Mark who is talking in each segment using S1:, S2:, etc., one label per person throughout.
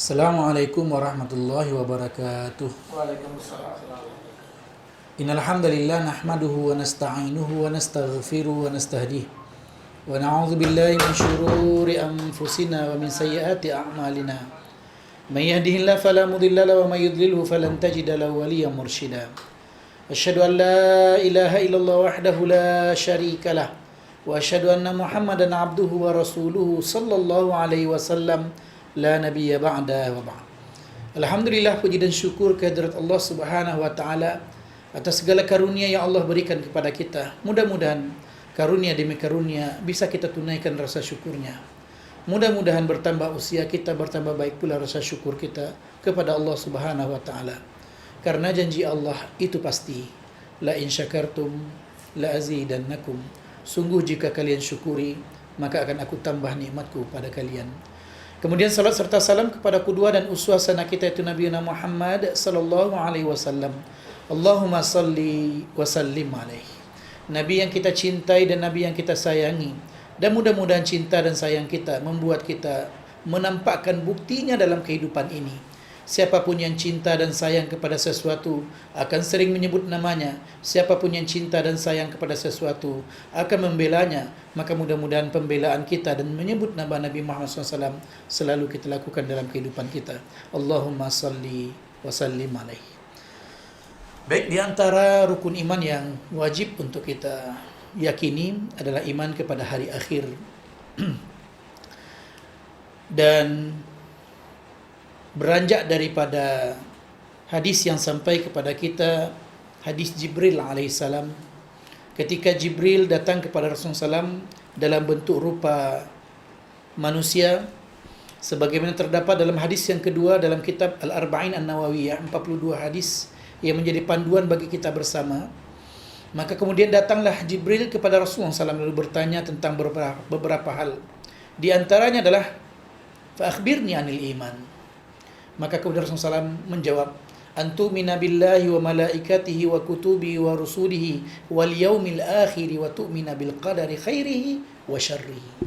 S1: Assalamualaikum warahmatullahi wabarakatuh.
S2: Waalaikumsalam.
S1: Innal hamdalillah nahmaduhu wa nasta'inuhu wa nastaghfiruhu wa nastahdihi wa na'udzu billahi min shururi anfusina wa min sayyiati a'malina. May yahdihillahu fala mudilla lahu wa may yudlilhu falan tajida lahu waliyyan mursyida. Asyhadu an la ilaha illallah wahdahu la syarika lah wa asyhadu anna Muhammadan abduhu wa rasuluhu sallallahu alaihi wasallam la nabiyya ba'da wa ba'd. Alhamdulillah, puji dan syukur kehadirat Allah Subhanahu wa taala atas segala karunia yang Allah berikan kepada kita. Mudah-mudahan karunia demi karunia bisa kita tunaikan rasa syukurnya. Mudah-mudahan bertambah usia kita, bertambah baik pula rasa syukur kita kepada Allah Subhanahu wa taala. Karena janji Allah itu pasti, la in syakartum la azidannakum. Sungguh jika kalian syukuri, maka akan aku tambah nikmatku pada kalian. Kemudian salat serta salam kepada qudwah dan uswah sana kita itu Nabi Muhammad sallallahu alaihi wasallam. Allahumma salli wa sallim alaihi. Nabi yang kita cintai dan Nabi yang kita sayangi. Dan mudah-mudahan cinta dan sayang kita membuat kita menampakkan buktinya dalam kehidupan ini. Siapapun yang cinta dan sayang kepada sesuatu akan sering menyebut namanya. Siapapun yang cinta dan sayang kepada sesuatu akan membelanya. Maka mudah-mudahan pembelaan kita dan menyebut nama Nabi Muhammad SAW selalu kita lakukan dalam kehidupan kita. Allahumma salli wa sallim alaihi. Baik, di antara rukun iman yang wajib untuk kita yakini adalah iman kepada hari akhir. Dan beranjak daripada hadis yang sampai kepada kita, hadis Jibril alaihissalam, ketika Jibril datang kepada Rasulullah SAW dalam bentuk rupa manusia, sebagaimana terdapat dalam hadis yang kedua dalam kitab Al-Arba'in An-Nawawiyah, 42 hadis yang menjadi panduan bagi kita bersama. Maka kemudian datanglah Jibril kepada Rasulullah SAW lalu bertanya tentang beberapa hal. Di antaranya adalah fa akhbirni anil iman. Maka kemudian Rasulullah SAW menjawab, antumina billahi wa malaikatihi wa kutubihi wa rusulihi wal yaumil akhiri wa tu'mina bil qadari khairihi wa syarrihi.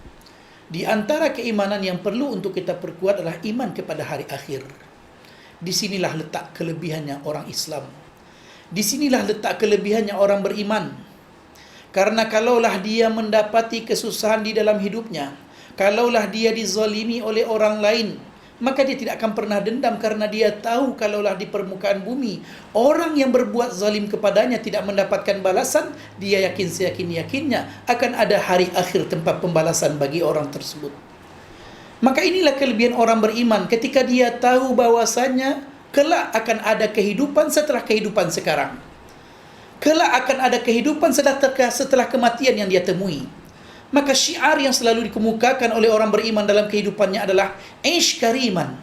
S1: Di antara keimanan yang perlu untuk kita perkuat adalah iman kepada hari akhir. Disinilah letak kelebihannya orang Islam. Disinilah letak kelebihannya orang beriman. Karena kalaulah dia mendapati kesusahan di dalam hidupnya, kalaulah dia dizalimi oleh orang lain, maka dia tidak akan pernah dendam karena dia tahu kalaulah di permukaan bumi orang yang berbuat zalim kepadanya tidak mendapatkan balasan, dia yakin seyakin-yakinnya akan ada hari akhir tempat pembalasan bagi orang tersebut. Maka inilah kelebihan orang beriman ketika dia tahu bahwasanya kelak akan ada kehidupan setelah kehidupan sekarang. Kelak akan ada kehidupan setelah kematian yang dia temui. Maka syiar yang selalu dikemukakan oleh orang beriman dalam kehidupannya adalah ish kariman,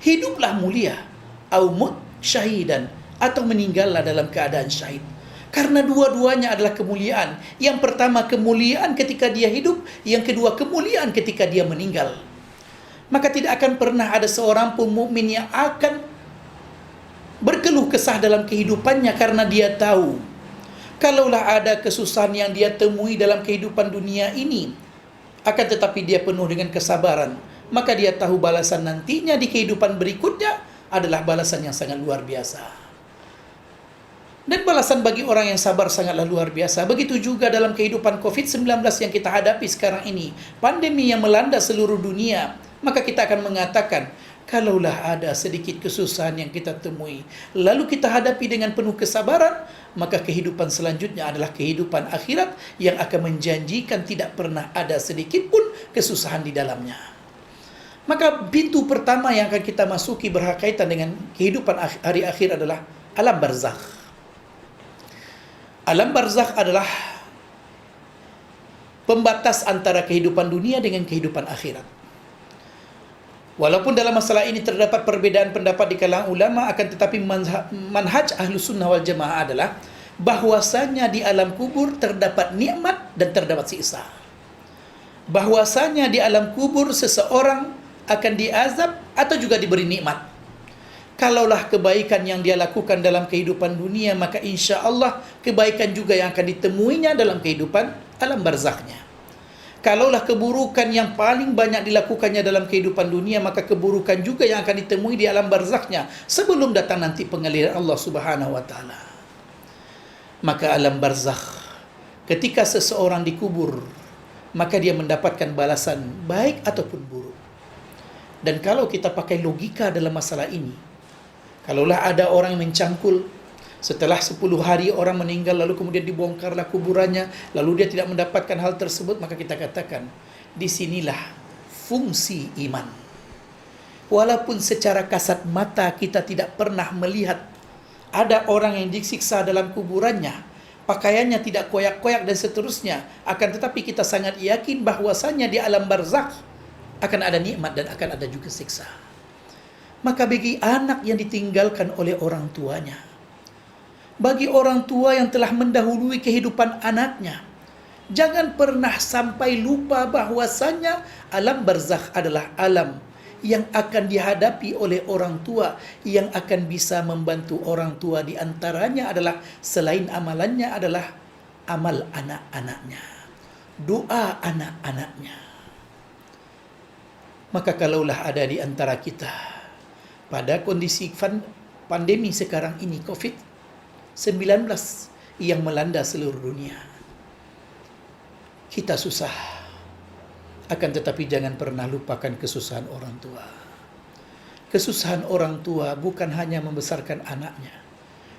S1: hiduplah mulia, au mut syahidan, atau meninggallah dalam keadaan syahid. Karena dua-duanya adalah kemuliaan. Yang pertama kemuliaan ketika dia hidup, yang kedua kemuliaan ketika dia meninggal. Maka tidak akan pernah ada seorang pun mukmin yang akan berkeluh kesah dalam kehidupannya karena dia tahu kalaulah ada kesusahan yang dia temui dalam kehidupan dunia ini, akan tetapi dia penuh dengan kesabaran, maka dia tahu balasan nantinya di kehidupan berikutnya adalah balasan yang sangat luar biasa. Dan balasan bagi orang yang sabar sangatlah luar biasa. Begitu juga dalam kehidupan COVID-19 yang kita hadapi sekarang ini, pandemi yang melanda seluruh dunia, maka kita akan mengatakan, kalaulah ada sedikit kesusahan yang kita temui, lalu kita hadapi dengan penuh kesabaran, maka kehidupan selanjutnya adalah kehidupan akhirat yang akan menjanjikan tidak pernah ada sedikit pun kesusahan di dalamnya. Maka pintu pertama yang akan kita masuki berkaitan dengan kehidupan hari akhir adalah alam barzakh. Alam barzakh adalah pembatas antara kehidupan dunia dengan kehidupan akhirat. Walaupun dalam masalah ini terdapat perbedaan pendapat di kalangan ulama, akan tetapi manhaj Ahlus Sunnah wal Jamaah adalah bahwasanya di alam kubur terdapat nikmat dan terdapat siksa. Bahwasanya di alam kubur seseorang akan diazab atau juga diberi nikmat. Kalaulah kebaikan yang dia lakukan dalam kehidupan dunia, maka insya Allah kebaikan juga yang akan ditemuinya dalam kehidupan alam barzakhnya. Kalaulah keburukan yang paling banyak dilakukannya dalam kehidupan dunia, maka keburukan juga yang akan ditemui di alam barzakhnya sebelum datang nanti pengaliran Allah Subhanahu wa taala. Maka alam barzakh, ketika seseorang dikubur, maka dia mendapatkan balasan baik ataupun buruk. Dan kalau kita pakai logika dalam masalah ini, kalaulah ada orang yang mencangkul, setelah 10 hari orang meninggal, lalu kemudian dibongkarlah kuburannya, lalu dia tidak mendapatkan hal tersebut, maka kita katakan, disinilah fungsi iman. Walaupun secara kasat mata kita tidak pernah melihat ada orang yang disiksa dalam kuburannya, pakaiannya tidak koyak-koyak dan seterusnya, akan tetapi kita sangat yakin bahwasannya di alam barzakh akan ada nikmat dan akan ada juga siksa. Maka bagi anak yang ditinggalkan oleh orang tuanya, bagi orang tua yang telah mendahului kehidupan anaknya, jangan pernah sampai lupa bahwasanya alam barzakh adalah alam yang akan dihadapi oleh orang tua, yang akan bisa membantu orang tua di antaranya adalah selain amalannya adalah amal anak-anaknya, doa anak-anaknya. Maka kalaulah ada di antara kita pada kondisi pandemi sekarang ini, COVID-19 yang melanda seluruh dunia, kita susah, akan tetapi jangan pernah lupakan kesusahan orang tua. Kesusahan orang tua bukan hanya membesarkan anaknya.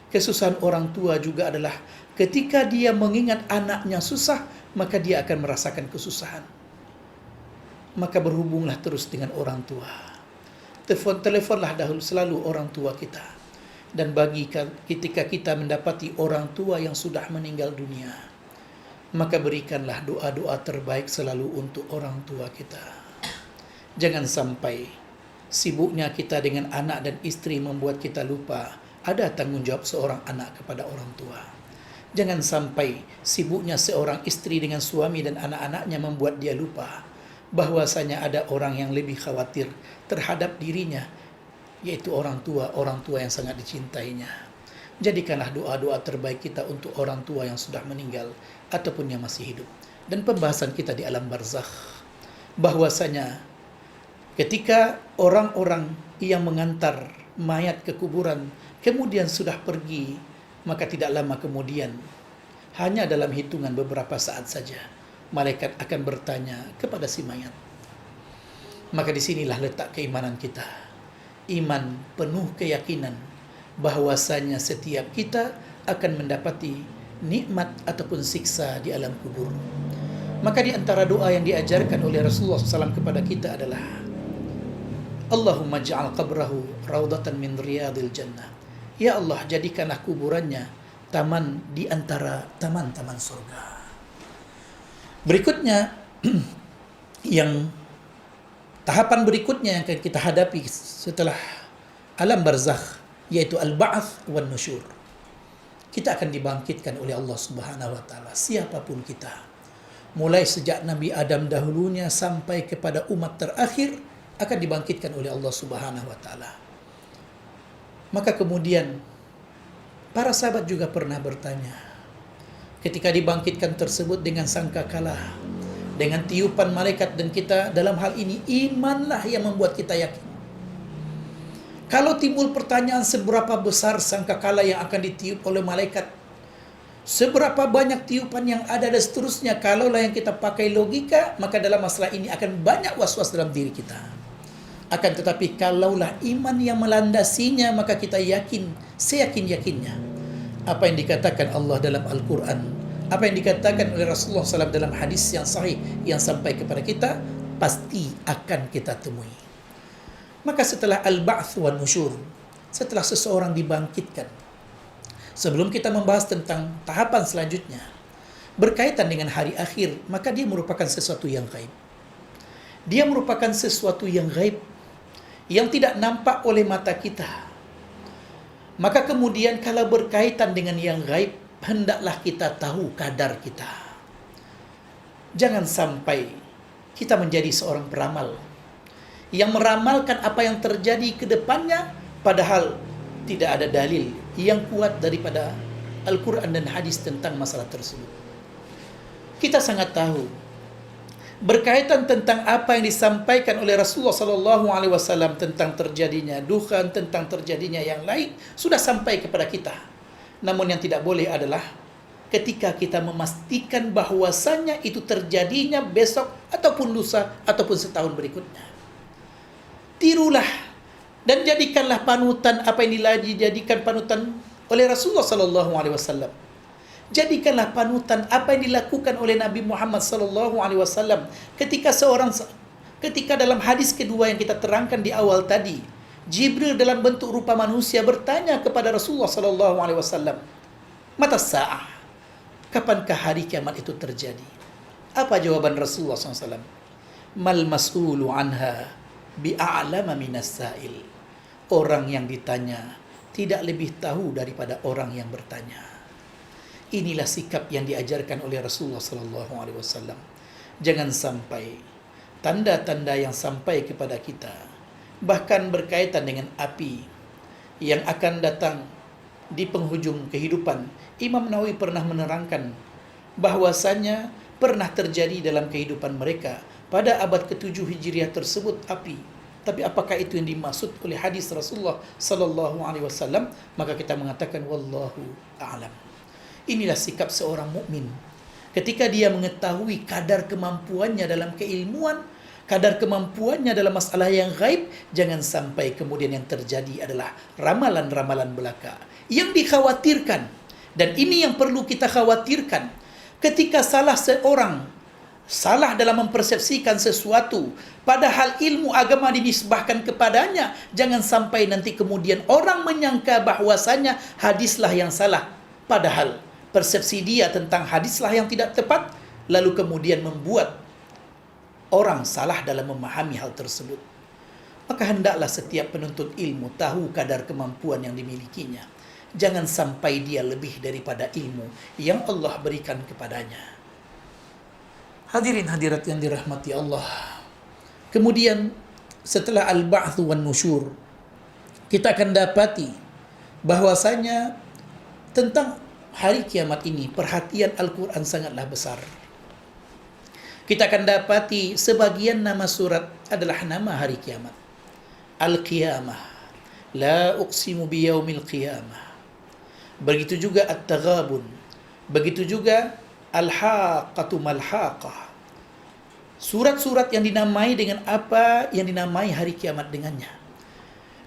S1: Kesusahan orang tua juga adalah ketika dia mengingat anaknya susah, maka dia akan merasakan kesusahan. Maka berhubunglah terus dengan orang tua. Telefonlah dahulu selalu orang tua kita. Dan ketika kita mendapati orang tua yang sudah meninggal dunia, maka berikanlah doa-doa terbaik selalu untuk orang tua kita. Jangan sampai sibuknya kita dengan anak dan istri membuat kita lupa ada tanggung jawab seorang anak kepada orang tua. Jangan sampai sibuknya seorang istri dengan suami dan anak-anaknya membuat dia lupa bahwasanya ada orang yang lebih khawatir terhadap dirinya, yaitu orang tua yang sangat dicintainya. Jadikanlah doa-doa terbaik kita untuk orang tua yang sudah meninggal ataupun yang masih hidup. Dan pembahasan kita di alam barzakh, bahwasanya ketika orang-orang yang mengantar mayat ke kuburan kemudian sudah pergi, maka tidak lama kemudian, hanya dalam hitungan beberapa saat saja, malaikat akan bertanya kepada si mayat. Maka disinilah letak keimanan kita. Iman penuh keyakinan bahwasanya setiap kita akan mendapati nikmat ataupun siksa di alam kubur. Maka di antara doa yang diajarkan oleh Rasulullah SAW kepada kita adalah Allahumma ja'al qabrahu raudatan min riyadil jannah. Ya Allah, jadikanlah kuburannya taman di antara taman-taman surga. Berikutnya yang tahapan berikutnya yang akan kita hadapi setelah alam barzakh, yaitu al-ba'ats wan nusyur. Kita akan dibangkitkan oleh Allah Subhanahu wa taala, siapapun kita. Mulai sejak Nabi Adam dahulunya sampai kepada umat terakhir akan dibangkitkan oleh Allah Subhanahu wa taala. Maka kemudian para sahabat juga pernah bertanya, ketika dibangkitkan tersebut dengan sangkakala, dengan tiupan malaikat, dan kita dalam hal ini imanlah yang membuat kita yakin. Kalau timbul pertanyaan seberapa besar sangkakala yang akan ditiup oleh malaikat, seberapa banyak tiupan yang ada dan seterusnya, kalaulah yang kita pakai logika, maka dalam masalah ini akan banyak was-was dalam diri kita. Akan tetapi kalaulah iman yang melandasinya, maka kita yakin, seyakin-yakinnya apa yang dikatakan Allah dalam Al-Quran, apa yang dikatakan oleh Rasulullah SAW dalam hadis yang sahih yang sampai kepada kita, pasti akan kita temui. Maka setelah al-ba'ts wan nusyur, setelah seseorang dibangkitkan, sebelum kita membahas tentang tahapan selanjutnya berkaitan dengan hari akhir, maka dia merupakan sesuatu yang gaib. Dia merupakan sesuatu yang gaib, yang tidak nampak oleh mata kita. Maka kemudian kalau berkaitan dengan yang gaib, hendaklah kita tahu kadar kita. Jangan sampai kita menjadi seorang peramal yang meramalkan apa yang terjadi ke depannya, padahal tidak ada dalil yang kuat daripada Al-Quran dan hadis tentang masalah tersebut. Kita sangat tahu berkaitan tentang apa yang disampaikan oleh Rasulullah sallallahu alaihi wasallam tentang terjadinya dukhan, tentang terjadinya yang lain sudah sampai kepada kita. Namun yang tidak boleh adalah ketika kita memastikan bahwasannya itu terjadinya besok ataupun lusa ataupun setahun berikutnya. Tirulah dan jadikanlah panutan apa yang dijadikan panutan oleh Rasulullah sallallahu alaihi wasallam. Jadikanlah panutan apa yang dilakukan oleh Nabi Muhammad sallallahu alaihi wasallam ketika dalam hadis kedua yang kita terangkan di awal tadi, Jibril dalam bentuk rupa manusia bertanya kepada Rasulullah sallallahu alaihi wasallam, "Mata sa'ah?" Kapankah hari kiamat itu terjadi? Apa jawaban Rasulullah SAW? Mal mas'ulu anha bi'a'lama minas sa'il. Orang yang ditanya tidak lebih tahu daripada orang yang bertanya. Inilah sikap yang diajarkan oleh Rasulullah SAW. Jangan sampai tanda-tanda yang sampai kepada kita, bahkan berkaitan dengan api yang akan datang di penghujung kehidupan. Imam Nawawi pernah menerangkan bahwasannya pernah terjadi dalam kehidupan mereka pada abad ke-7 Hijriah tersebut api. Tapi apakah itu yang dimaksud oleh hadis Rasulullah sallallahu alaihi wasallam? Maka kita mengatakan wallahu a'lam. Inilah sikap seorang mukmin ketika dia mengetahui kadar kemampuannya dalam keilmuan, kadar kemampuannya dalam masalah yang gaib. Jangan sampai kemudian yang terjadi adalah ramalan-ramalan belaka yang dikhawatirkan. Dan ini yang perlu kita khawatirkan. Ketika salah dalam mempersepsikan sesuatu, padahal ilmu agama dinisbahkan kepadanya, jangan sampai nanti kemudian orang menyangka bahwasanya hadislah yang salah, padahal persepsi dia tentang hadislah yang tidak tepat, lalu kemudian membuat orang salah dalam memahami hal tersebut. Maka hendaklah setiap penuntut ilmu tahu kadar kemampuan yang dimilikinya. Jangan sampai dia lebih daripada ilmu yang Allah berikan kepadanya. Hadirin hadirat yang dirahmati Allah. Kemudian setelah al-ba'tsu wan nusyur, kita akan dapati bahwasanya tentang hari kiamat ini perhatian Al-Quran sangatlah besar. Kita akan dapati sebagian nama surat adalah nama hari kiamat. Al-Qiyamah, la uqsimu biyaumil qiyamah. Begitu juga At-Taghabun. Begitu juga Al-Haqqatu Mal-Haqqah. Surat-surat yang dinamai dengan apa yang dinamai hari kiamat dengannya.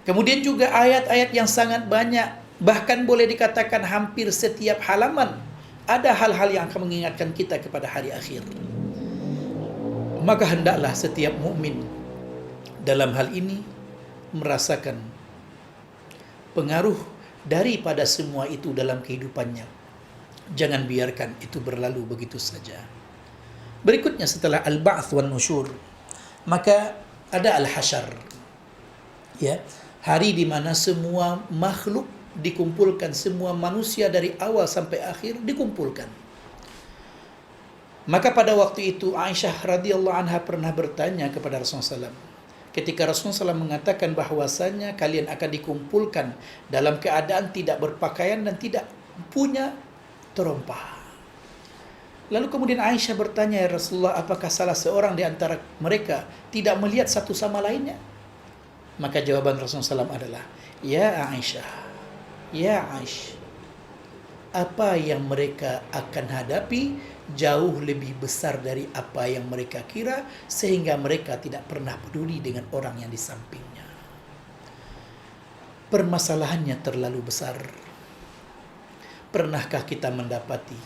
S1: Kemudian juga ayat-ayat yang sangat banyak, bahkan boleh dikatakan hampir setiap halaman ada hal-hal yang akan mengingatkan kita kepada hari akhir. Maka hendaklah setiap mukmin dalam hal ini merasakan pengaruh daripada semua itu dalam kehidupannya. Jangan biarkan itu berlalu begitu saja. Berikutnya setelah al-ba'ts wan nusyur, maka ada al-hasyar. Ya, hari di mana semua makhluk dikumpulkan, semua manusia dari awal sampai akhir dikumpulkan. Maka pada waktu itu Aisyah radhiyallahu anha pernah bertanya kepada Rasulullah SAW. Ketika Rasulullah SAW mengatakan bahwasanya kalian akan dikumpulkan dalam keadaan tidak berpakaian dan tidak punya terompah. Lalu kemudian Aisyah bertanya, ya Rasulullah, apakah salah seorang di antara mereka tidak melihat satu sama lainnya? Maka jawaban Rasulullah SAW adalah, ya Aisyah, ya Aisyah, apa yang mereka akan hadapi jauh lebih besar dari apa yang mereka kira, sehingga mereka tidak pernah peduli dengan orang yang di sampingnya. Permasalahannya terlalu besar. Pernahkah kita mendapati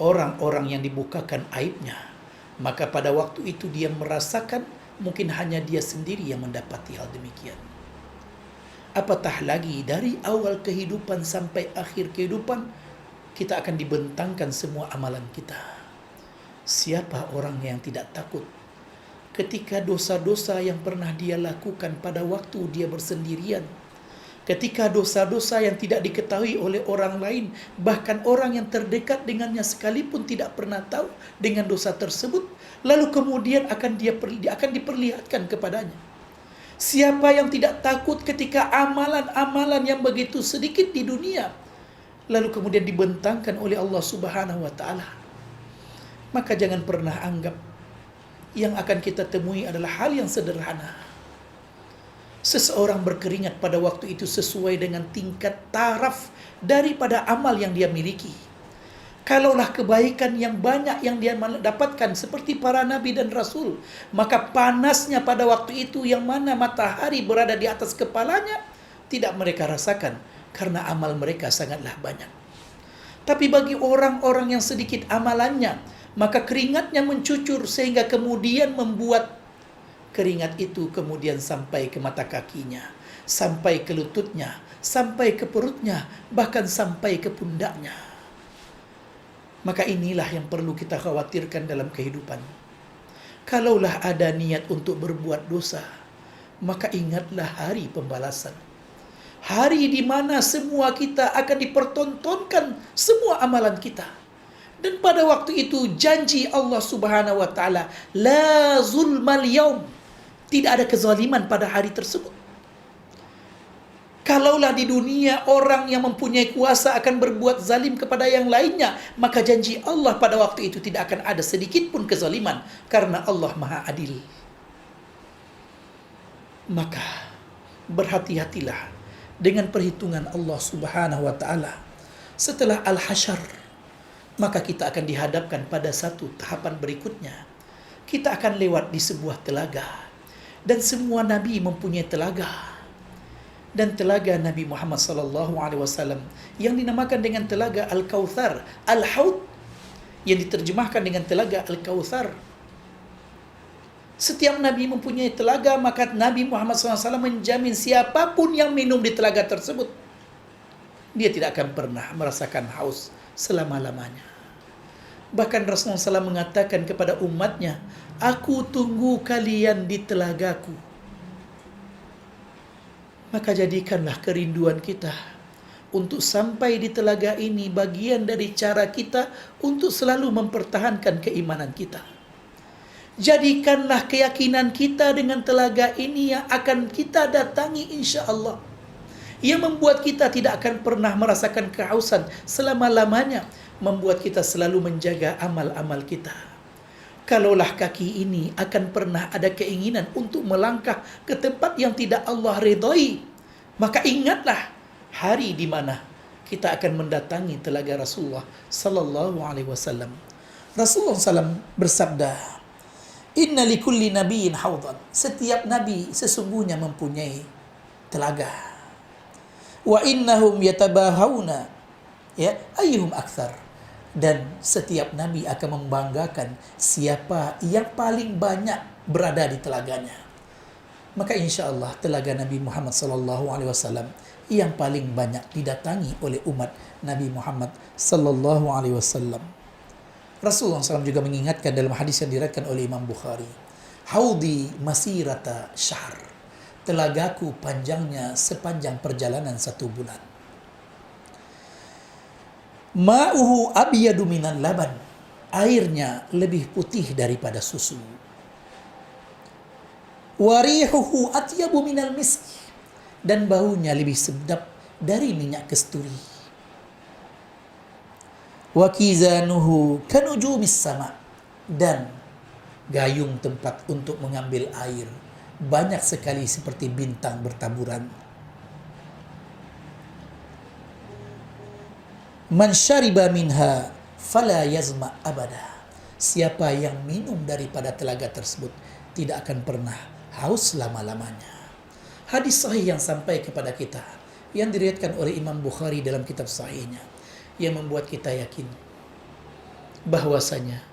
S1: orang-orang yang dibukakan aibnya, maka pada waktu itu dia merasakan mungkin hanya dia sendiri yang mendapati hal demikian. Apatah lagi dari awal kehidupan sampai akhir kehidupan, kita akan dibentangkan semua amalan kita. Siapa orang yang tidak takut ketika dosa-dosa yang pernah dia lakukan pada waktu dia bersendirian, ketika dosa-dosa yang tidak diketahui oleh orang lain, bahkan orang yang terdekat dengannya sekalipun tidak pernah tahu dengan dosa tersebut, lalu kemudian akan diperlihatkan kepadanya. Siapa yang tidak takut ketika amalan-amalan yang begitu sedikit di dunia lalu kemudian dibentangkan oleh Allah Subhanahu wa taala? Maka jangan pernah anggap yang akan kita temui adalah hal yang sederhana. Seseorang berkeringat pada waktu itu sesuai dengan tingkat taraf daripada amal yang dia miliki. Kalaulah kebaikan yang banyak yang dia dapatkan seperti para nabi dan rasul, maka panasnya pada waktu itu yang mana matahari berada di atas kepalanya tidak mereka rasakan karena amal mereka sangatlah banyak. Tapi bagi orang-orang yang sedikit amalannya, maka keringatnya mencucur sehingga kemudian membuat keringat itu kemudian sampai ke mata kakinya, sampai ke lututnya, sampai ke perutnya, bahkan sampai ke pundaknya. Maka inilah yang perlu kita khawatirkan dalam kehidupan. Kalaulah ada niat untuk berbuat dosa, maka ingatlah hari pembalasan. Hari di mana semua kita akan dipertontonkan semua amalan kita. Dan pada waktu itu janji Allah Subhanahu wa taala, la zulmal yaum. Tidak ada kezaliman pada hari tersebut. Kalaulah di dunia orang yang mempunyai kuasa akan berbuat zalim kepada yang lainnya, maka janji Allah pada waktu itu tidak akan ada sedikit pun kezaliman karena Allah Maha Adil. Maka berhati-hatilah dengan perhitungan Allah Subhanahu wa taala. Setelah al-hasyar, maka kita akan dihadapkan pada satu tahapan berikutnya. Kita akan lewat di sebuah telaga, dan semua nabi mempunyai telaga. Dan telaga Nabi Muhammad sallallahu alaihi wasallam yang dinamakan dengan telaga Al-Kautsar, Al-Haud, yang diterjemahkan dengan telaga Al-Kautsar. Setiap nabi mempunyai telaga, maka Nabi Muhammad SAW menjamin siapapun yang minum di telaga tersebut, dia tidak akan pernah merasakan haus selama-lamanya. Bahkan Rasulullah SAW mengatakan kepada umatnya, aku tunggu kalian di telagaku. Maka jadikanlah kerinduan kita untuk sampai di telaga ini bagian dari cara kita untuk selalu mempertahankan keimanan kita. Jadikanlah keyakinan kita dengan telaga ini yang akan kita datangi insya Allah, yang membuat kita tidak akan pernah merasakan kehausan selama-lamanya, membuat kita selalu menjaga amal-amal kita. Kalaulah kaki ini akan pernah ada keinginan untuk melangkah ke tempat yang tidak Allah ridhai, maka ingatlah hari di mana kita akan mendatangi telaga Rasulullah sallallahu alaihi wasallam. Rasulullah SAW bersabda, "Inna likulli nabiyyin hawdan." Setiap nabi sesungguhnya mempunyai telaga. Wa innahum yatabahawna ya ayyuhum aktsar. Dan setiap nabi akan membanggakan siapa yang paling banyak berada di telaganya. Maka insya Allah telaga Nabi Muhammad SAW yang paling banyak didatangi oleh umat Nabi Muhammad SAW. Rasulullah SAW juga mengingatkan dalam hadis yang diriwayatkan oleh Imam Bukhari, haudi masirata syahr. Telagaku panjangnya sepanjang perjalanan 1 bulan. Ma'uhu abyadu minan laban. Airnya lebih putih daripada susu. Warihuhu atyabu minal misk. Dan baunya lebih sedap dari minyak kasturi. Wa kizanuhu kanujumis sama. Dan gayung tempat untuk mengambil air banyak sekali seperti bintang bertaburan. Man syariba minha fala yazma abada. Siapa yang minum daripada telaga tersebut tidak akan pernah haus lama-lamanya. Hadis sahih yang sampai kepada kita yang diriwayatkan oleh Imam Bukhari dalam kitab sahihnya, yang membuat kita yakin bahwasanya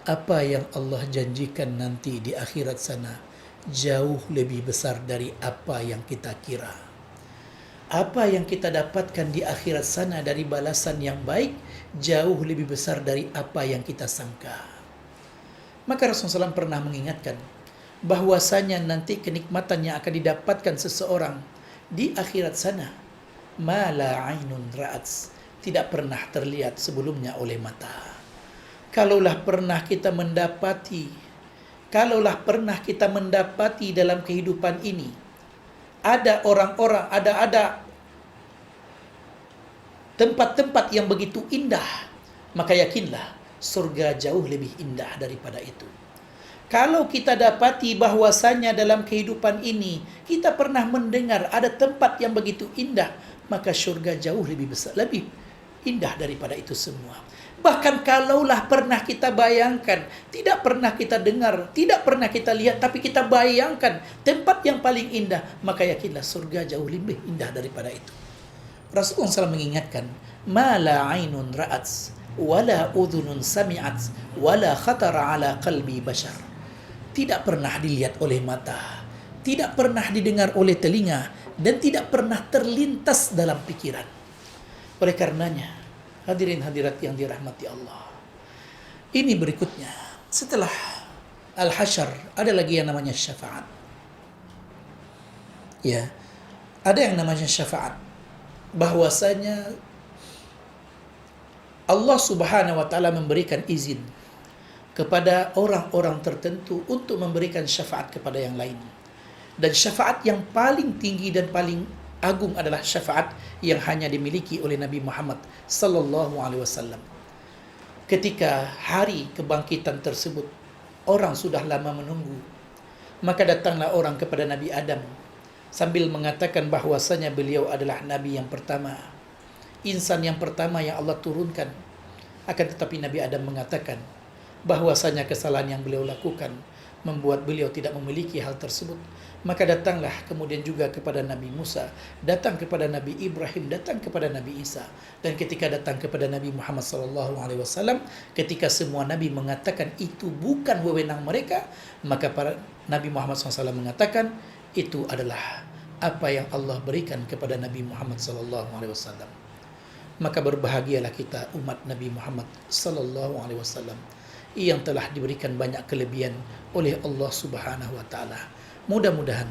S1: apa yang Allah janjikan nanti di akhirat sana jauh lebih besar dari apa yang kita kira. Apa yang kita dapatkan di akhirat sana dari balasan yang baik jauh lebih besar dari apa yang kita sangka. Maka Rasulullah SAW pernah mengingatkan bahwasanya nanti kenikmatan yang akan didapatkan seseorang di akhirat sana, ma la ainun ra'at, tidak pernah terlihat sebelumnya oleh mata. Kalaulah pernah kita mendapati dalam kehidupan ini ada orang-orang, ada tempat-tempat yang begitu indah, maka yakinlah surga jauh lebih indah daripada itu. Kalau kita dapati bahwasanya dalam kehidupan ini kita pernah mendengar ada tempat yang begitu indah, maka syurga jauh lebih besar, lebih indah daripada itu semua. Bahkan kalaulah pernah kita bayangkan, tidak pernah kita dengar, tidak pernah kita lihat, tapi kita bayangkan tempat yang paling indah, maka yakinlah surga jauh lebih indah daripada itu. Rasulullah SAW mengingatkan, "Ma la ainun ra'at, wala udhunun sami'at, wala khatara ala qalbi bashar." Tidak pernah dilihat oleh mata, tidak pernah didengar oleh telinga, dan tidak pernah terlintas dalam pikiran. Oleh karenanya, hadirin hadirat yang dirahmati Allah, ini berikutnya, setelah al-hasyar, ada lagi yang namanya syafaat. Ya, ada yang namanya syafaat, bahwasanya Allah Subhanahu wa taala memberikan izin kepada orang-orang tertentu untuk memberikan syafaat kepada yang lain. Dan syafaat yang paling tinggi dan paling agung adalah syafaat yang hanya dimiliki oleh Nabi Muhammad sallallahu alaihi wasallam. Ketika hari kebangkitan tersebut, orang sudah lama menunggu, maka datanglah orang kepada Nabi Adam sambil mengatakan bahwasanya beliau adalah nabi yang pertama, insan yang pertama yang Allah turunkan. Akan tetapi Nabi Adam mengatakan bahwasanya kesalahan yang beliau lakukan membuat beliau tidak memiliki hal tersebut. Maka datanglah kemudian juga kepada Nabi Musa, datang kepada Nabi Ibrahim, datang kepada Nabi Isa, dan ketika datang kepada Nabi Muhammad SAW, ketika semua Nabi mengatakan itu bukan wewenang mereka, maka para Nabi Muhammad SAW mengatakan itu adalah apa yang Allah berikan kepada Nabi Muhammad SAW. Maka berbahagialah kita umat Nabi Muhammad SAW yang telah diberikan banyak kelebihan oleh Allah Subhanahu wa taala. Mudah-mudahan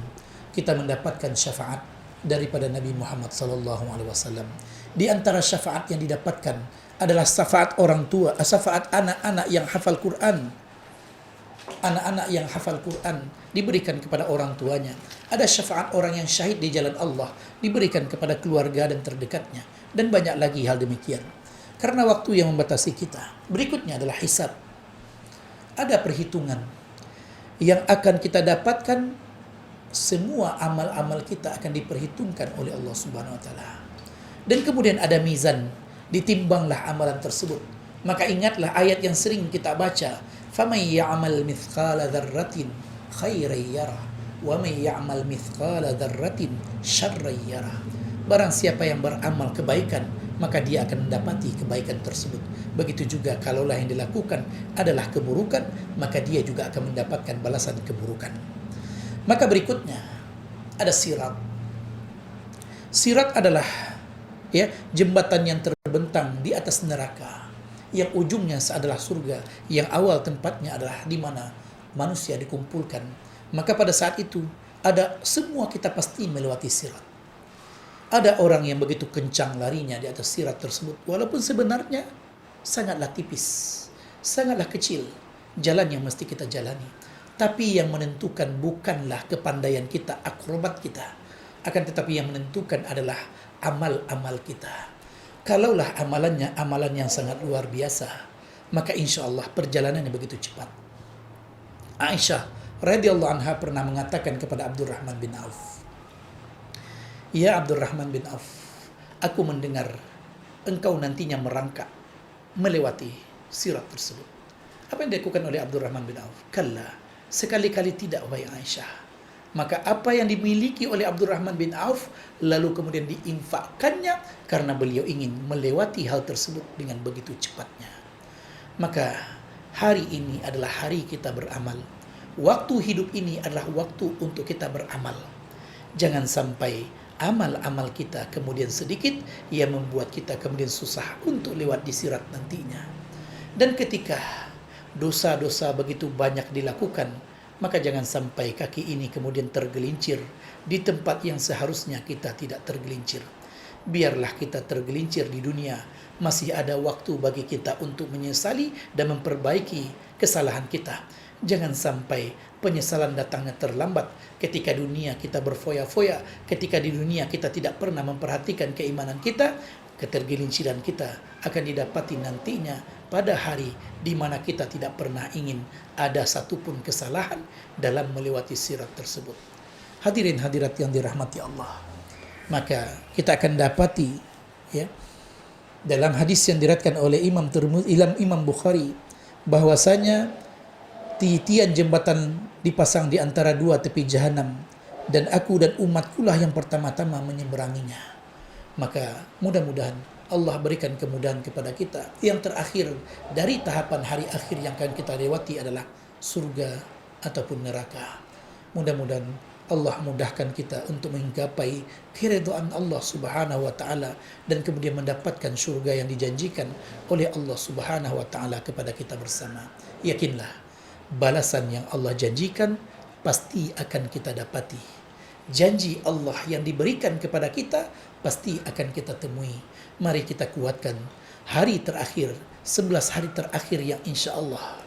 S1: kita mendapatkan syafaat daripada Nabi Muhammad sallallahu alaihi wasallam. Di antara syafaat yang didapatkan adalah syafaat orang tua, syafaat anak-anak yang hafal Quran. Anak-anak yang hafal Quran diberikan kepada orang tuanya. Ada syafaat orang yang syahid di jalan Allah diberikan kepada keluarga dan terdekatnya, dan banyak lagi hal demikian. Karena waktu yang membatasi kita. Berikutnya adalah hisab. Ada perhitungan yang akan kita dapatkan. Semua amal-amal kita akan diperhitungkan oleh Allah Subhanahu wa taala. Dan kemudian ada mizan, ditimbanglah amalan tersebut. Maka ingatlah ayat yang sering kita baca, "Faman ya'mal mithqala dzarratin khairan yarah, wa man ya'mal mithqala dzarratin syarran yarah." Barang siapa yang beramal kebaikan, maka dia akan mendapati kebaikan tersebut. Begitu juga kalaulah yang dilakukan adalah keburukan, maka dia juga akan mendapatkan balasan keburukan. Maka berikutnya ada sirat. Sirat adalah jembatan yang terbentang di atas neraka, yang ujungnya adalah surga, yang awal tempatnya adalah di mana manusia dikumpulkan. Maka pada saat itu semua kita pasti melewati sirat. Ada orang yang begitu kencang larinya di atas sirat tersebut, walaupun sebenarnya sangatlah tipis, sangatlah kecil jalan yang mesti kita jalani. Tapi yang menentukan bukanlah kepandaian kita, akrobat kita, akan tetapi yang menentukan adalah amal-amal kita. Kalaulah amalannya amalan yang sangat luar biasa, maka insya Allah perjalanannya begitu cepat. Aisyah radhiyallahu anha pernah mengatakan kepada Abdurrahman bin Auf, "Ya Abdurrahman bin Auf, aku mendengar engkau nantinya merangkak melewati sirat tersebut." Apa yang dilakukan oleh Abdurrahman bin Auf? Kalla, sekali-kali tidak, wahai Aisyah. Maka apa yang dimiliki oleh Abdurrahman bin Auf lalu kemudian diinfakkannya karena beliau ingin melewati hal tersebut dengan begitu cepatnya. Maka hari ini adalah hari kita beramal. Waktu hidup ini adalah waktu untuk kita beramal. Jangan sampai amal-amal kita kemudian sedikit yang membuat kita kemudian susah untuk lewat di sirat nantinya. Dan ketika dosa-dosa begitu banyak dilakukan, maka jangan sampai kaki ini kemudian tergelincir di tempat yang seharusnya kita tidak tergelincir. Biarlah kita tergelincir di dunia, masih ada waktu bagi kita untuk menyesali dan memperbaiki kesalahan kita. Jangan sampai penyesalan datangnya terlambat ketika dunia kita berfoya-foya, ketika di dunia kita tidak pernah memperhatikan keimanan kita, ketergelinciran kita akan didapati nantinya pada hari di mana kita tidak pernah ingin ada satupun kesalahan dalam melewati sirat tersebut. Hadirin hadirat yang dirahmati Allah, maka kita akan dapati ya dalam hadis yang diriwayatkan oleh Imam Bukhari bahwasanya titian jembatan dipasang di antara dua tepi jahanam dan aku dan umatku lah yang pertama-tama menyeberanginya. Maka mudah-mudahan Allah berikan kemudahan kepada kita. Yang terakhir dari tahapan hari akhir yang akan kita lewati adalah surga ataupun neraka. Mudah-mudahan Allah mudahkan kita untuk menggapai keridhaan Allah Subhanahu wa taala dan kemudian mendapatkan surga yang dijanjikan oleh Allah Subhanahu wa taala kepada kita bersama. Yakinlah, balasan yang Allah janjikan pasti akan kita dapati. Janji Allah yang diberikan kepada kita pasti akan kita temui. Mari kita kuatkan hari terakhir, 11 hari terakhir yang insya Allah,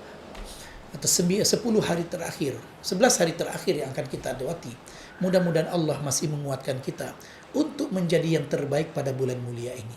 S1: atau 10 hari terakhir, 11 hari terakhir yang akan kita lewati. Mudah-mudahan Allah masih menguatkan kita untuk menjadi yang terbaik pada bulan mulia ini.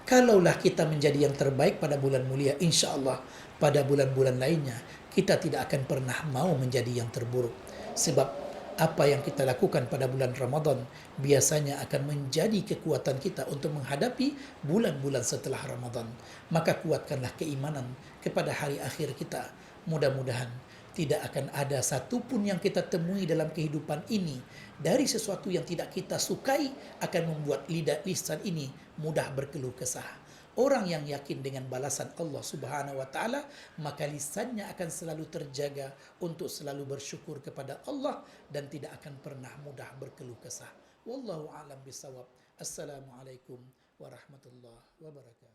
S1: Kalaulah kita menjadi yang terbaik pada bulan mulia, insya Allah pada bulan-bulan lainnya kita tidak akan pernah mau menjadi yang terburuk. Sebab apa yang kita lakukan pada bulan Ramadan biasanya akan menjadi kekuatan kita untuk menghadapi bulan-bulan setelah Ramadan. Maka kuatkanlah keimanan kepada hari akhir kita. Mudah-mudahan tidak akan ada satupun yang kita temui dalam kehidupan ini dari sesuatu yang tidak kita sukai akan membuat lisan ini mudah berkeluh kesah. Orang yang yakin dengan balasan Allah Subhanahu wa taala, maka lisannya akan selalu terjaga untuk selalu bersyukur kepada Allah dan tidak akan pernah mudah berkeluh kesah. Wallahu a'lam bishawab. Assalamualaikum warahmatullahi wabarakatuh.